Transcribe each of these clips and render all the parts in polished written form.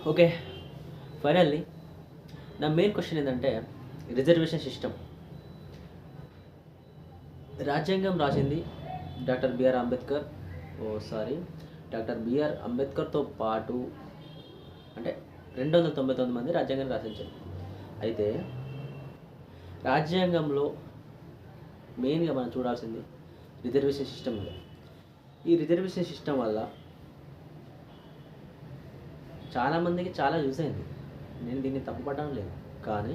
Okay. Finally నా main question ఏంటంటే reservation system. రాజ్యాంగం రాసింది doctor BR Ambedkar. Doctor BR అంబేద్కర్తో పాటు అంటే 299 మంది రాజ్యాంగాన్ని రాసించారు. అయితే రాజ్యాంగంలో మెయిన్గా మనం చూడాల్సింది రిజర్వేషన్ సిస్టమ్ ఉంది. ఈ రిజర్వేషన్ సిస్టమ్ వల్ల చాలామందికి చాలా యూజ్ అయింది. నేను దీన్ని తప్పుపడడం లేదు. కానీ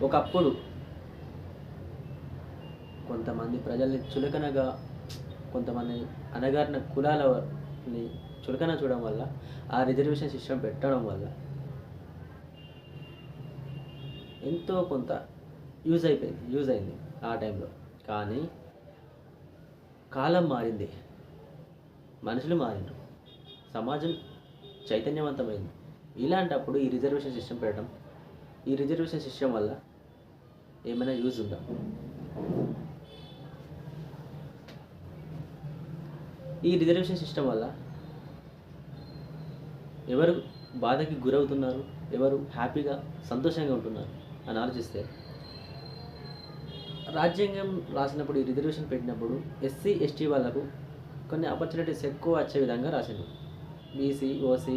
ఒకప్పుడు కొంతమంది ప్రజల్ని చులకనగా, కొంతమంది అణగారిన కులాలని చులకన చూడడం వల్ల, ఆ రిజర్వేషన్ సిస్టమ్ పెట్టడం వల్ల ఎంతో కొంత యూజ్ అయింది ఆ టైంలో. కానీ కాలం మారింది, మనుషులు మారిండ్రు, సమాజం చైతన్యవంతమైంది. ఇలాంటప్పుడు ఈ రిజర్వేషన్ సిస్టమ్ పెట్టడం, ఈ రిజర్వేషన్ సిస్టమ్ వల్ల ఏమైనా యూజ్ ఉందా? ఈ రిజర్వేషన్ సిస్టమ్ వల్ల ఎవరు బాధకి గురవుతున్నారు, ఎవరు హ్యాపీగా సంతోషంగా ఉంటున్నారు అని ఆలోచిస్తే, రాజ్యాంగం రాసినప్పుడు, ఈ రిజర్వేషన్ పెట్టినప్పుడు ఎస్సీ ఎస్టీ వాళ్ళకు కొన్ని ఆపర్చునిటీస్ ఎక్కువ వచ్చే విధంగా రాసిండు. బీసీ ఓసీ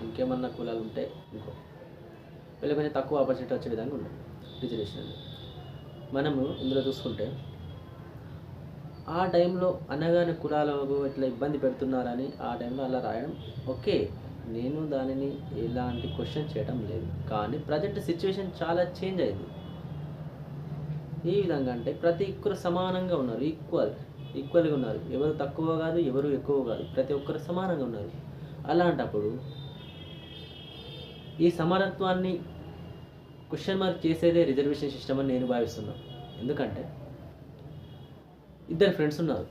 ఇంకేమన్నా కులాలు ఉంటే వీళ్ళు కొంచెం తక్కువ ఆపర్చునిటీ వచ్చే విధంగా ఉన్నాయి రిజర్వేషన్. మనము ఇందులో చూసుకుంటే ఆ టైంలో అన్నగారి కులాలకు ఇట్లా ఇబ్బంది పెడుతున్నారని ఆ టైంలో అలా రాయడం ఓకే, నేను దానిని ఎలాంటి క్వశ్చన్ చేయడం లేదు. కానీ ప్రజెంట్ సిచ్యువేషన్ చాలా చేంజ్ అయింది. ఏ విధంగా అంటే ప్రతి ఒక్కరు సమానంగా ఉన్నారు, ఈక్వల్గా ఉన్నారు. ఎవరు తక్కువ కాదు, ఎవరు ఎక్కువ కాదు, ప్రతి ఒక్కరు సమానంగా ఉన్నారు. అలాంటప్పుడు ఈ సమానత్వాన్ని క్వశ్చన్ మార్క్ చేసేదే రిజర్వేషన్ సిస్టమ్ అని నేను భావిస్తున్నాను. ఎందుకంటే ఇద్దరు ఫ్రెండ్స్ ఉన్నారు,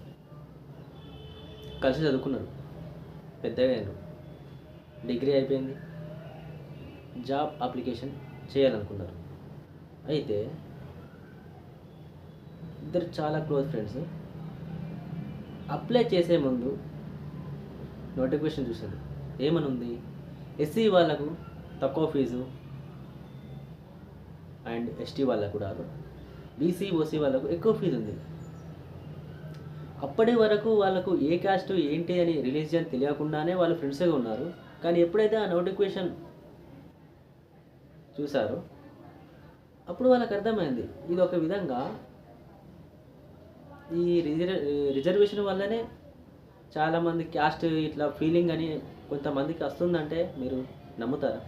కలిసి చదువుకున్నారు, పెద్దగా అయినారు, డిగ్రీ అయిపోయింది, జాబ్ అప్లికేషన్ చేయాలనుకున్నారు. అయితే ఇద్దరు చాలా క్లోజ్ ఫ్రెండ్స్. అప్లై చేసే ముందు నోటిఫికేషన్ చూశాను, ఏమనుంది, ఎస్సీ వాళ్ళకు తక్కువ ఫీజు అండ్ ఎస్టీ వాళ్ళకు కూడా, బీసీ ఓసీ వాళ్ళకు ఎక్కువ ఫీజు ఉంది. అప్పటి వరకు వాళ్ళకు ఏ కాస్ట్ ఏంటి అని రిలీజియన్ తెలియకుండానే వాళ్ళు ఫ్రెండ్స్గా ఉన్నారు. కానీ ఎప్పుడైతే ఆ నోటిఫికేషన్ చూసారో అప్పుడు వాళ్ళకి అర్థమైంది, ఇది ఒక విధంగా ఈ రిజర్వేషన్ వల్లనే చాలామంది క్యాస్ట్ ఇట్లా ఫీలింగ్ అని కొంతమందికి వస్తుందంటే మీరు నమ్ముతారా?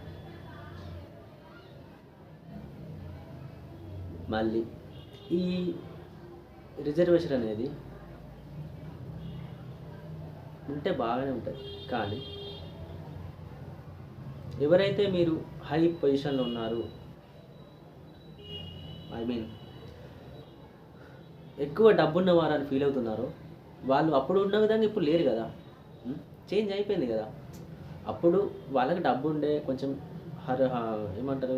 మళ్ళీ ఈ రిజర్వేషన్ అనేది ఉంటే బాగానే ఉంటుంది. కానీ ఎవరైతే మీరు హై పొజిషన్లో ఉన్నారు, ఎక్కువ డబ్బున్న వారని ఫీల్ అవుతున్నారో, వాళ్ళు అప్పుడు ఉన్న విధంగా ఇప్పుడు లేరు కదా, చేంజ్ అయిపోయింది కదా. అప్పుడు వాళ్ళకి డబ్బు ఉండే, కొంచెం ఏమంటారు,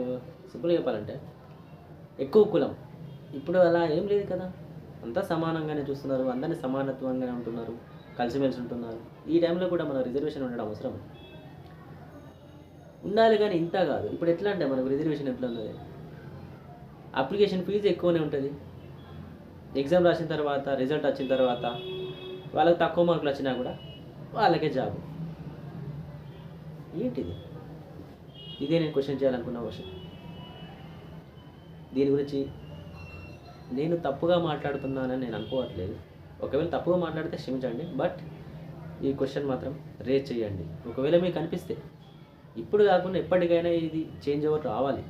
సింపుల్గా చెప్పాలంటే ఎక్కువ కులం. ఇప్పుడు అలా ఏం లేదు కదా, అంతా సమానంగానే చూస్తున్నారు, అందరినీ సమానత్వంగానే ఉంటున్నారు, కలిసిమెలిసి ఉంటున్నారు. ఈ టైంలో కూడా మన రిజర్వేషన్ ఉండడం అవసరం ఉండాలి, కానీ ఇంత కాదు. ఇప్పుడు ఎట్లా అంటే మనకు రిజర్వేషన్ ఎట్లా ఉన్నది, అప్లికేషన్ ఫీజు ఎక్కువనే ఉంటుంది, ఎగ్జామ్ రాసిన తర్వాత రిజల్ట్ వచ్చిన తర్వాత వాళ్ళకి తక్కువ మార్కులు వచ్చినా కూడా వాళ్ళకే జాబ్. ఏంటిది? ఇదే నేను క్వశ్చన్ చేయాలనుకున్న క్వశ్చన్. దీని గురించి నేను తప్పుగా మాట్లాడుతున్నానని నేను అనుకోవట్లేదు. ఒకవేళ తప్పుగా మాట్లాడితే క్షమించండి, బట్ ఈ క్వశ్చన్ మాత్రం రేజ్ చేయండి. ఒకవేళ మీకు అనిపిస్తే ఇప్పుడు కాకుండా ఎప్పటికైనా ఇది చేంజ్ ఓవర్ రావాలి.